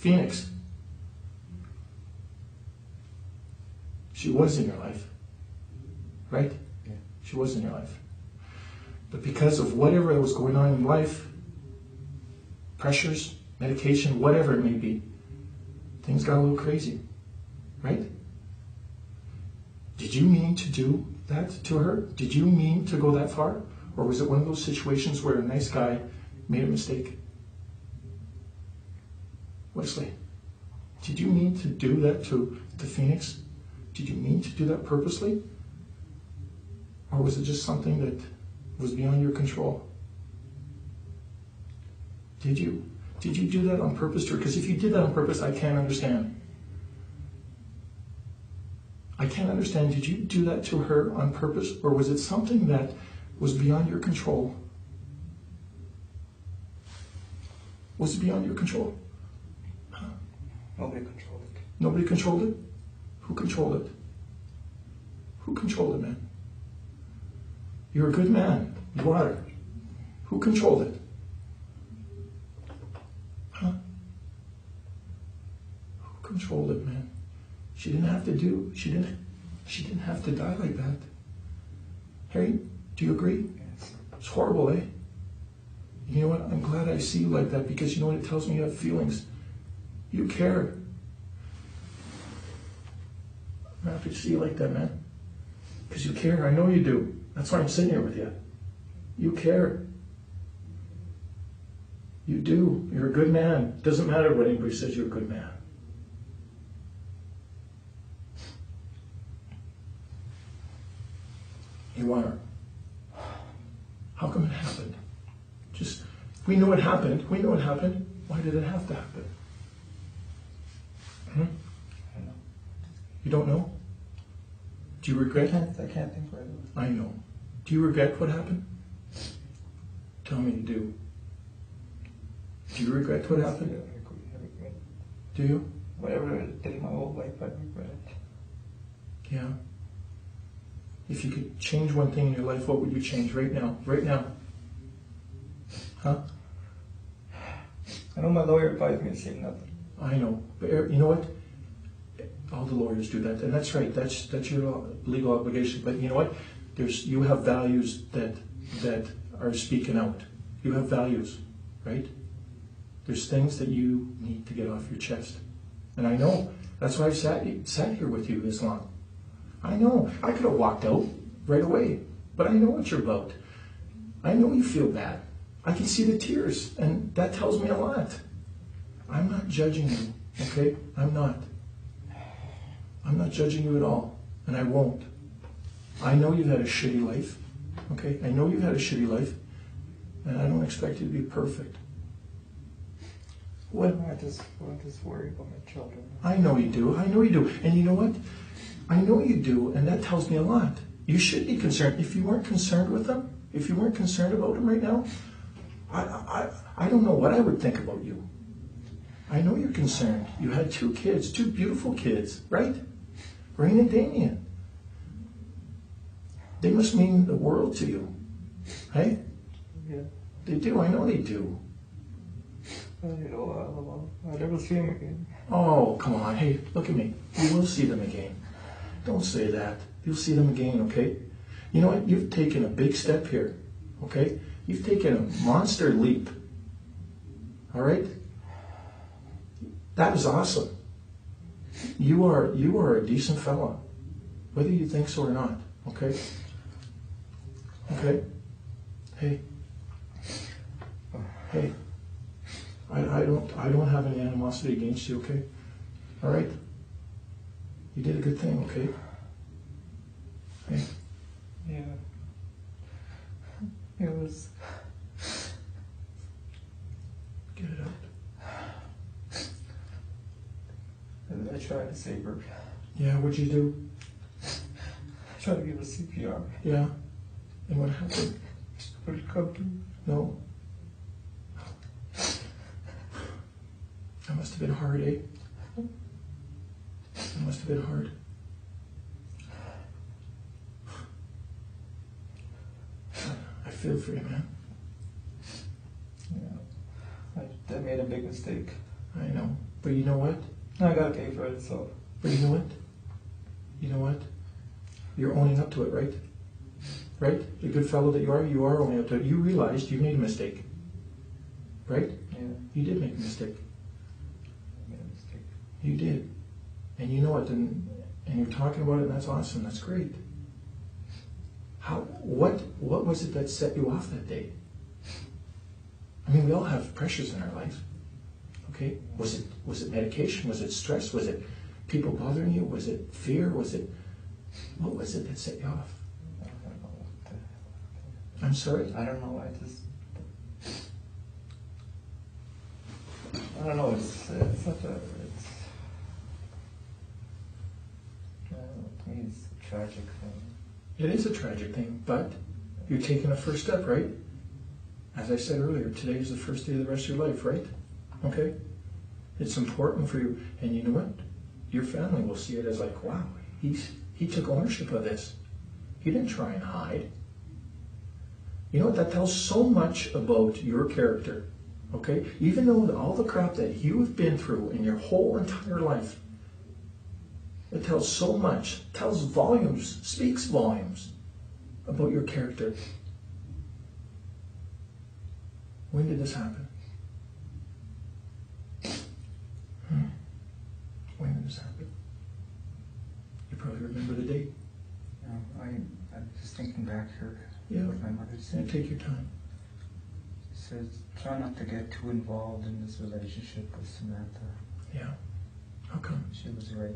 Phoenix. She was in your life, right? Yeah. She was in your life. But because of whatever was going on in life, pressures, medication, whatever it may be, things got a little crazy, right? Did you mean to do that to her? Did you mean to go that far? Or was it one of those situations where a nice guy made a mistake? Wesley, did you mean to do that to Phoenix? Did you mean to do that purposely? Or was it just something that was beyond your control? Did you? Did you do that on purpose to her? Because if you did that on purpose, I can't understand. I can't understand. Did you do that to her on purpose? Or was it something that was beyond your control? Was it beyond your control? Huh? Nobody controlled it. Nobody controlled it? Who controlled it? Who controlled it, man? You're a good man. You are. Who controlled it? Huh? Who controlled it, man? She didn't have to die like that. Harry, do you agree? Yes. It's horrible, eh? You know what? I'm glad I see you like that, because you know what? It tells me you have feelings. You care. I'm happy to see you like that, man. Because you care. I know you do. That's why I'm sitting here with you. You care. You do. You're a good man. It doesn't matter what anybody says, you're a good man. You are. How come it happened? We know it happened. We know it happened. Why did it have to happen? I don't know. You don't know? Do you regret? I can't think right now. I know. Do you regret what happened? Tell me you do. Do you regret what happened? I regret. Do you? Whatever I did in my whole life, I regret it. Yeah. If you could change one thing in your life, what would you change right now? Right now. Huh? I know my lawyer advised me to say nothing. I know. But you know what? All the lawyers do that. And that's right. That's your legal obligation. But you know what? You have values that are speaking out. You have values, right? There's things that you need to get off your chest. And I know. That's why I sat here with you this long. I know. I could have walked out right away. But I know what you're about. I know you feel bad. I can see the tears. And that tells me a lot. I'm not judging you, okay? I'm not. I'm not judging you at all. And I won't. I know you've had a shitty life, okay? I know you've had a shitty life. And I don't expect you to be perfect. What? I just worry about my children. I know you do. I know you do. And you know what? I know you do, and that tells me a lot. You should be concerned. If you weren't concerned with them, if you weren't concerned about them right now, I don't know what I would think about you. I know you're concerned. You had 2 kids, 2 beautiful kids, right? Rain and Damien. They must mean the world to you. Hey? Yeah. They do. I know they do. I'll never see him again. Oh, come on. Hey, look at me. You will see them again. Don't say that. You'll see them again, okay? You know what? You've taken a big step here, okay? You've taken a monster leap. All right? That is awesome. You are a decent fella, whether you think so or not, okay? Okay? Hey. Hey. I don't have any animosity against you, okay? All right? You did a good thing, okay? Hey. Yeah. It was... Get it out. And I tried to save her. Yeah, what'd you do? I tried to give her CPR. Yeah. And what happened? But it come to... No. That must have been hard, eh? That must have been hard. I feel for you, man. Yeah. I made a big mistake. I know. But you know what? I gotta pay for it, so. But you know what? You know what? You're owning up to it, right? Right? The good fellow that you are owning up to it. You realized you made a mistake. Right? Yeah. You did make a mistake. I made a mistake. You did. And you know it, and you're talking about it, and that's awesome. That's great. What was it that set you off that day? I mean, we all have pressures in our life. Okay? Was it medication? Was it stress? Was it people bothering you? Was it fear? What was it that set you off? I don't know what the... I'm sorry? I don't know, I don't know, it's such a, to me it's a tragic thing. It is a tragic thing, but you're taking a first step, right? As I said earlier, today is the first day of the rest of your life, right? Okay? It's important for you, and you know what? Your family will see it as like, wow, he took ownership of this. He didn't try and hide. You know what? That tells so much about your character. Okay? Even though all the crap that you've been through in your whole entire life, it tells so much, tells volumes, speaks volumes about your character. When did this happen? When did this happen? You probably remember the date. No, I'm just thinking back here. Yeah. What my mother You said. take your time. She says, try not to get too involved in this relationship with Samantha. Yeah. How come? She was right.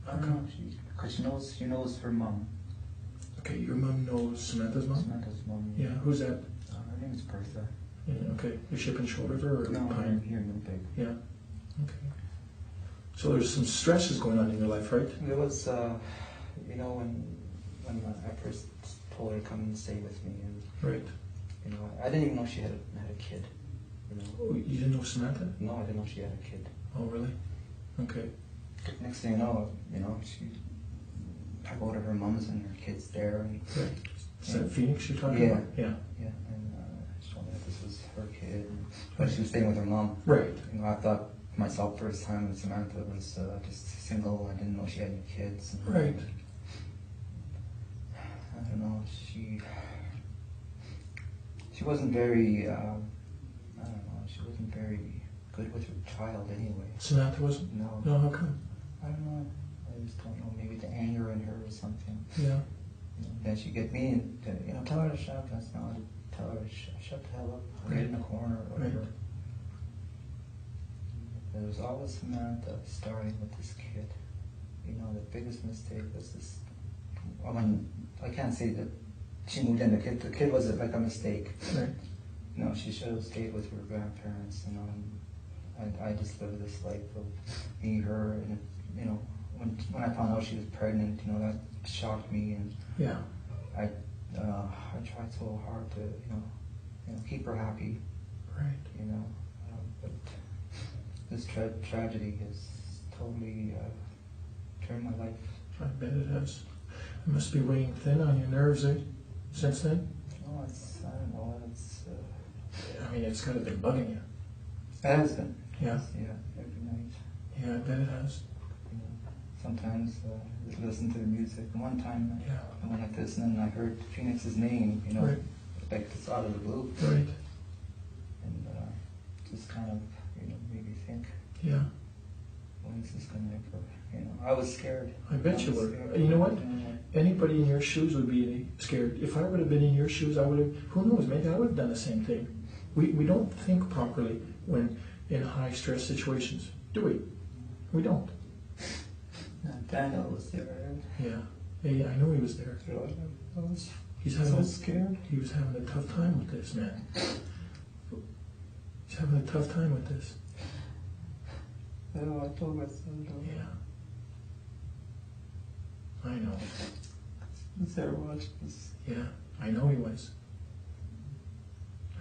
How come? Because she knows her mom. Okay, your mom knows Samantha's mom? Samantha's mom. Yeah, who's that? Her name is Bertha. Yeah, okay. You're shipping shoulder to her or No, Pine? here in Winnipeg. Yeah. Okay. So there's some stresses going on in your life, right? There was, you know, when I first told her to come and stay with me, and Right. you know, I didn't even know she had a kid. You know. Oh, you didn't know Samantha? No, I didn't know she had a kid. Oh, really? Okay. Next thing you know, I go to her mom's and her kid's there, and Right. Is that Phoenix you're talking Yeah. about? Yeah. yeah, and she told me that this was her kid, but she was staying with her mom. Right. You know, I thought myself first time when Samantha was just single. I didn't know she had any kids. And, Right. I don't know. She wasn't very. I don't know. She wasn't very good with her child anyway. Samantha wasn't? No. No, how come? I don't know. I just don't know. Maybe the anger in her or something. Yeah. You know, then she'd get me and tell her to shut up. That's not. Tell her to shut the hell up. Get in the corner or whatever. Right. There was always Samantha starting with this kid. You know, the biggest mistake was this. I mean, I can't say that she moved in. The kid was like a mistake. Right. You know, she should have stayed with her grandparents. You know, and I just lived this life of me, her, and you know, when I found out she was pregnant, you know, that shocked me, and Yeah. I tried so hard to you know keep her happy. Right. You know, but this tragedy has totally turned my life. I bet it has. It must be weighing thin on your nerves, eh? Since then? Oh, I don't know, I mean, it's kind of been bugging you. it has been. Yeah. Yeah, every night. Yeah, I bet it has. You know, sometimes just listen to the music. And one time Yeah. I went like this, and then I heard Phoenix's name, you know, Right. like just out of the blue. Right. And just kind of, you know, made me think, Yeah. when is this going to occur? You know, I was scared. I bet you was were. scared. You know what? You know, Anybody in your shoes would be scared. If I would have been in your shoes, I would have, who knows, maybe I would have done the same thing. We don't think properly when in high stress situations, do we? We don't. Daniel was there. Yeah. Hey, I know he was there. I was He's so having scared. He was having a tough time with this, man. He's having a tough time with this. I told myself, Yeah. I know. he was there watching this. Yeah, I know he was.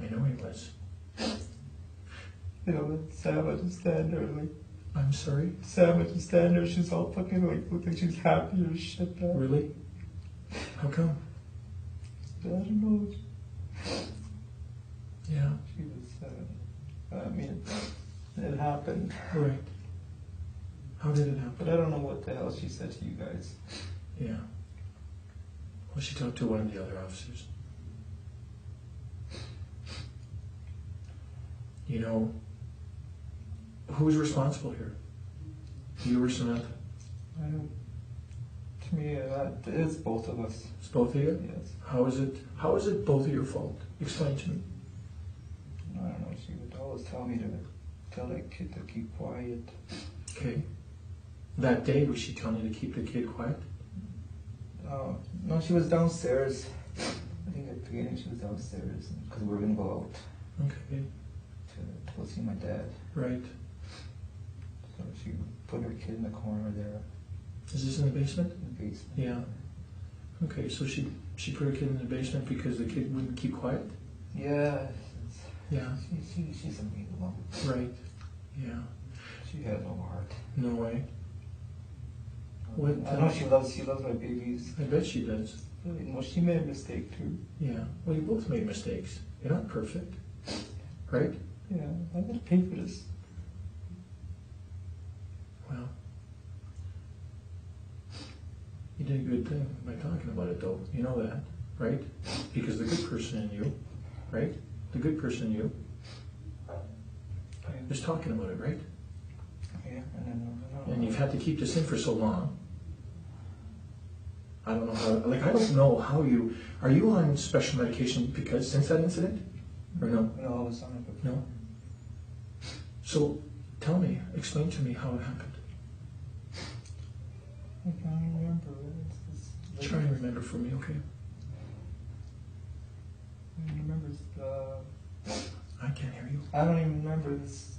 I know he was. You know, and Sam would just stand there, like, I'm sorry? Sam would just stand there, she's all fucking, like, look like she's happy or shit. Really? How come? I don't know. Yeah. She was, I mean, it happened. Right. How did it happen? But I don't know what the hell she said to you guys. Yeah. Well, she talked to one of the other officers. You know, who's responsible here? You or Samantha? I don't. To me, it's both of us. It's both of you? Yes. How is it both of your fault? Explain to me. I don't know. She would always tell me to tell that kid to keep quiet. Okay. That day, was she telling you to keep the kid quiet? No, she was downstairs. I think at the beginning she was downstairs because we were going to go out Okay. to go see my dad. Right. So she put her kid in the corner there Is this in the basement? in the basement. Yeah. Okay, so she put her kid in the basement because the kid wouldn't keep quiet? Yeah. Yeah. She's a mean mom. Right. Yeah. She had no heart. No way. What, I know she loves my babies. I bet she does. You know, she made a mistake too. Yeah. Well, you both made mistakes. You're not perfect. Right? Yeah, I gotta pay for this. Well, you did a good thing by talking about it, though. You know that, right? Because the good person in you, right? The good person in you is talking about it, right? Yeah, And you've had to keep this in for so long. I don't know how, like, I don't know how you, are you on special medication because since that incident? Or no? No, I was on it before. No? So, tell me, explain to me how it happened. I can't remember. It's Try and remember for me, okay? I don't remember. I can't hear you. I don't even remember this.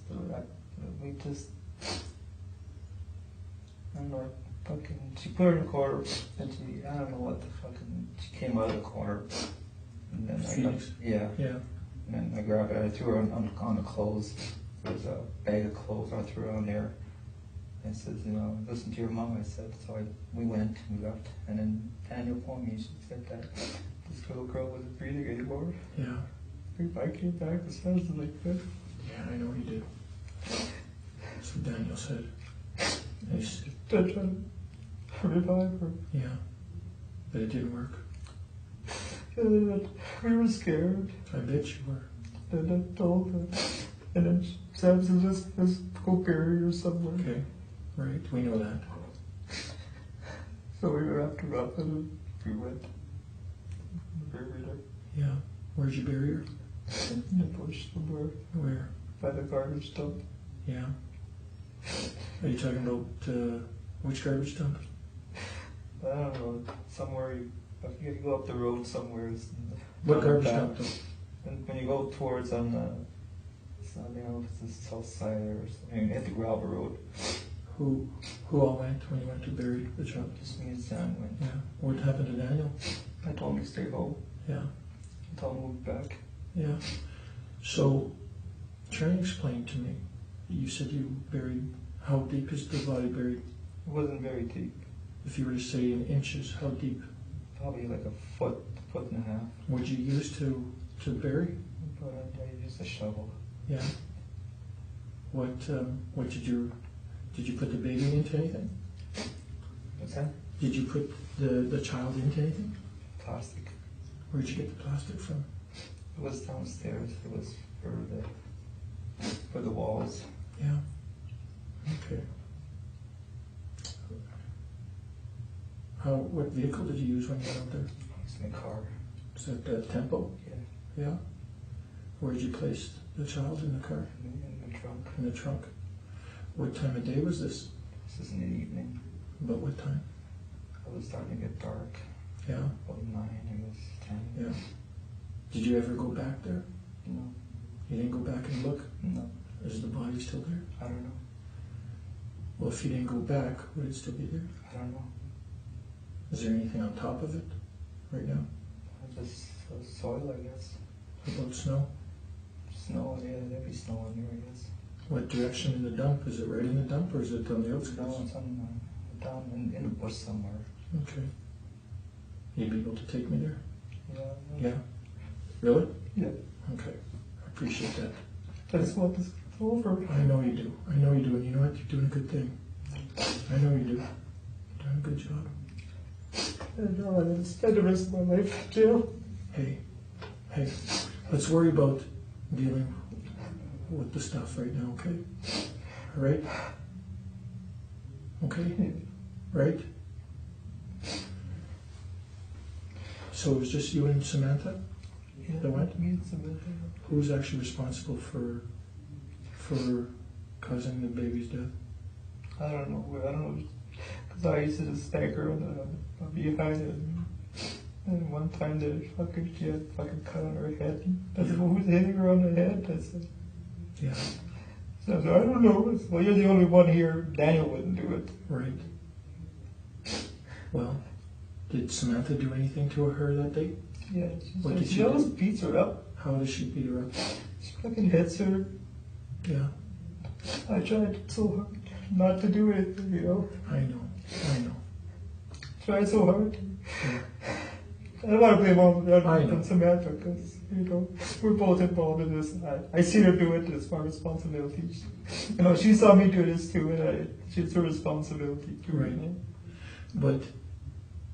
We just. I don't know. Fucking. She put her in the corner, and I don't know what the fucking. She came out of the corner, and then Phoenix? Yeah. Yeah. And then I grabbed her. I threw her on the clothes. There was a bag of clothes. I threw her on there. And said, you know, listen to your mom. I said, so we went, we left, and then Daniel phoned me. She said that this little girl wasn't breathing anymore. Yeah. I came back, the sounds like that. Yeah, I know you did. That's what Daniel said. And he said, They're trying to revive her. yeah, but it didn't work. And then we were scared. I bet you were. And I told her. And then Sam said, let's go bury her somewhere. Okay, right, we know that. So we wrapped her up and we went. Buried her Yeah, where'd you bury her? in the bush somewhere Where? by the garbage dump. Yeah. Are you talking about which garbage dump? I don't know, somewhere I forget, you go up the road somewhere. What garbage dump? And when you go towards I don't know if it's the south side or something, at the gravel road. Who all went when you went to bury the child? Just me and Sam went. Yeah. What happened to Daniel? I told him to stay home. Yeah. I told him to move back. Yeah. So, try and explain to me. You said you buried. How deep is the body buried? It wasn't very deep. If you were to say in inches, how deep? Probably like a foot and a half. Would you use to bury? But I used a shovel. Yeah. What did you put the baby into anything? What's that? Did you put the child into anything? Plastic. Where'd you get the plastic from? It was downstairs. It was for the walls. Yeah. Okay. What vehicle did you use when you went out there? It's in the car. Is that Tempo? Yeah. Yeah. Where did you place the child in the car? In the trunk. In the trunk. What time of day was this? This is in the evening. About what time? It was starting to get dark. Yeah. About 9, it was 10. Yeah. Did you ever go back there? No. You didn't go back and look? No. Is the body still there? I don't know. Well, if you didn't go back, would it still be there? I don't know. Is there anything on top of it right now? Just soil, I guess. How about snow? Snow, yeah, there'd be snow in there, I guess. What direction in the dump? Is it right in the dump or is it on the outskirts? No, it's on, down in the bush somewhere. Okay. You'd be able to take me there? Yeah. Yeah? Really? Yeah. Okay. I appreciate that. I just want this over. I know you do. I know you do. And you know what? You're doing a good thing. I know you do. You've done a good job. I know, I'm going to spend the rest of my life in jail. Hey, let's worry about dealing with the stuff right now, okay? All right? Okay? Right? So it was just you and Samantha that went? Me and Samantha. Who's actually responsible for causing the baby's death? I don't know, because I used to just spank her behind it. And one time she had fucking cut on her head. I said, well, who's hitting her on the head? I said, Yeah. so I said, I don't know. I said, well, you're the only one here. Daniel wouldn't do it. Right. Well, did Samantha do anything to her that day? Yeah, What did she she always do? beats her up. How does she beat her up? She fucking hits her. Yeah. I tried so hard not to do it, you know. I know. Tried so hard. Yeah. I don't want to blame all I know. on Samantha because, you know, we're both involved in this. I see her do it. It's my responsibility. You know, she saw me do this too, and it's her responsibility too. Right. You know? But,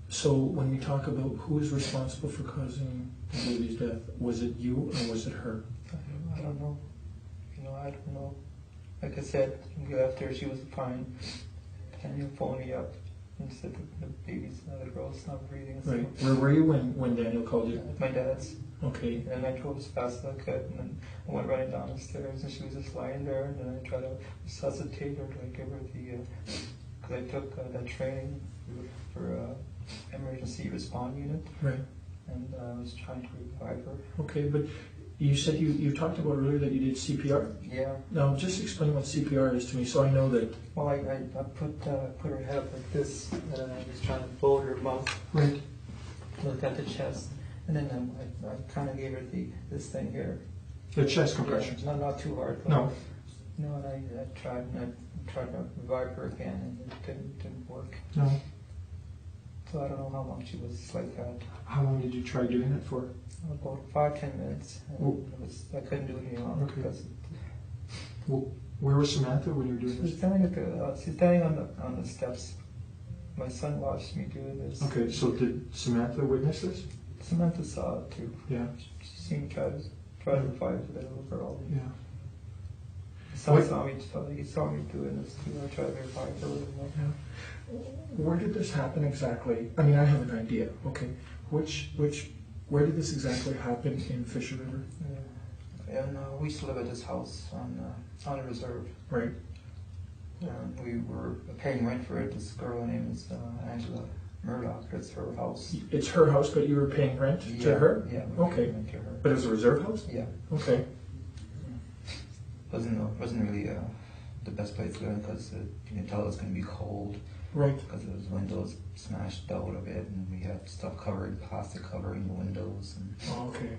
so when we talk about who is responsible for causing the baby's death, was it you or was it her? I don't know. You know, I don't know. Like I said, we left her. She was fine. Daniel phoned me up and said the girl's not breathing. Right. Where were you when Daniel called you? At my dad's. Okay. And I drove as fast as I could, and then I went running down the stairs, and she was just lying there, and then I tried to resuscitate her, to give her because I took that training for emergency response unit, Right. and I was trying to revive her. Okay, but you said you talked about earlier that you did CPR. Yeah. Now, just explain what CPR is to me, so I know that. Well, I put her head up like this, and then I was trying to fold her mouth. Right. Look at the chest, and then I kind of gave her this thing here. The chest compression. Yeah, not too hard. No. No, and I tried to revive her again, and it didn't work. No. So I don't know how long she was like that. How long did you try doing that for? About 5-10 minutes. And I couldn't do it any longer because Well, where was Samantha when you were doing she's this? standing on the steps. My son watched me doing this. Okay, so did Samantha witness this? Samantha saw it too. Yeah. She seen me try to revive the little girl. Yeah. Son saw me doing this too. I tried to revive her. Yeah. Where did this happen exactly? I mean, I have an idea. Okay, where did this exactly happen in Fisher River? Yeah. And we used to live at this house on a reserve. Right. We were paying rent for it. This girl, her name is Angela Murdoch. It's her house. It's her house, but you were paying rent to her? Yeah. Okay. Rent to her. But it was a reserve house? Yeah. Okay. Wasn't really the best place to live because you can tell it was going to be cold. Right. Because there was windows smashed out of it, and we had stuff plastic covering the windows. And Oh, okay.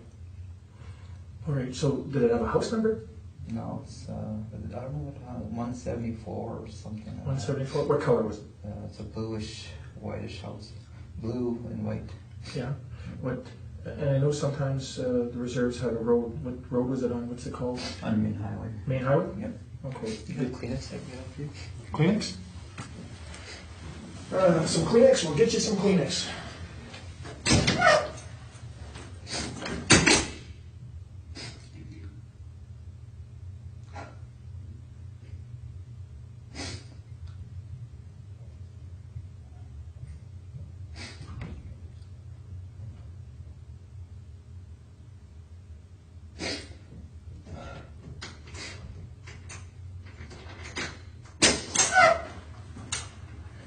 All right. So did it have a house number? no, it's I don't know what 174 or something. 174. What color was it? It's a bluish, whitish house, blue and white. Yeah. What? And I know sometimes the reserves had a road. What road was it on? What's it called? On the main highway. Main highway? Yep. Okay. You got Kleenex? I can help you. Kleenex? Some Kleenex? We'll get you some Kleenex.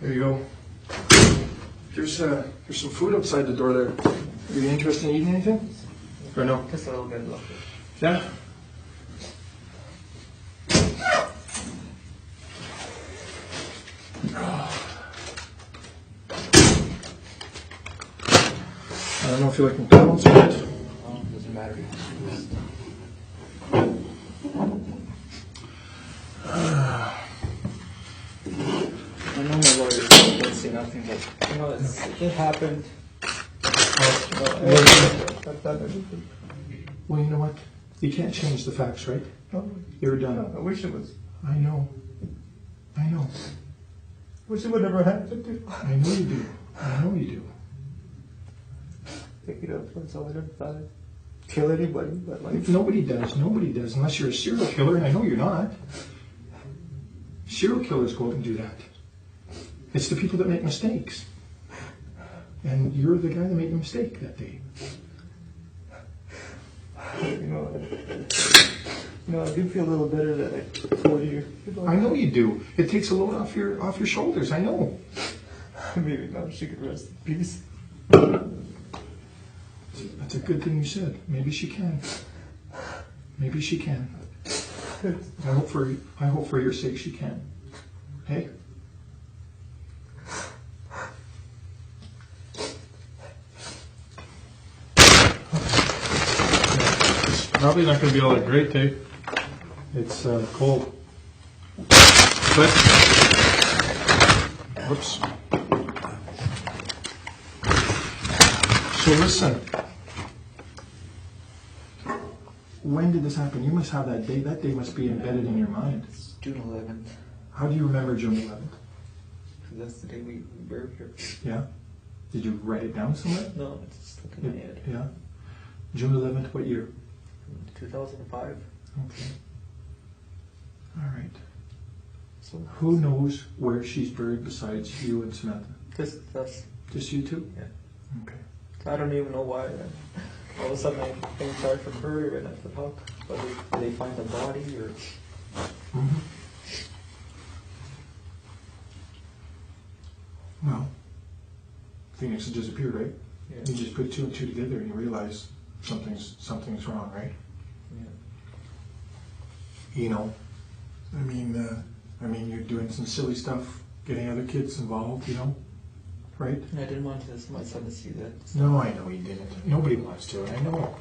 There you go. There's some food outside the door there. Are you interested in eating anything? Or no? Just a little bit of Yeah? I don't know if you like McDonald's or not. doesn't matter. I know my lawyers don't say nothing, but you know, it happened. Well, you know what? You can't change the facts, right? No, You're done. I wish it was. I know. Wish it would never happen. I know you do. I know you do. Pick it up so I don't kill anybody, but like Nobody does. Nobody does, unless you're a serial killer. And I know you're not. Serial killers go out and do that. It's the people that make mistakes. And you're the guy that made the mistake that day. I do feel a little better that I told you. I know you do. It takes a load off your shoulders. I know. Maybe now she could rest in peace. That's a good thing you said. Maybe she can. Maybe she can. I hope for your sake she can. Hey? It's probably not going to be all that great, Dave. It's cold. But, whoops. So listen. When did this happen? You must have that day. That day must be embedded in your mind. It's June 11th. How do you remember June 11th? That's the day we were here. Yeah? Did you write it down somewhere? No, it's just stuck in my head. Yeah. June 11th, what year? 2005. Okay. All right. So Who knows where she's buried besides you and Samantha? Just us. Just you two? Yeah. Okay. I don't even know why. All of a sudden I think sorry for her and I thought, but did they find the body or? Mm-hmm. Well, Phoenix had disappeared, right? Yeah. You just put two and two together and you realize something's wrong, right? Yeah. You know, I mean, you're doing some silly stuff, getting other kids involved, you know, right? I didn't want my son to see that. No, I know you didn't. Nobody wants to, I know.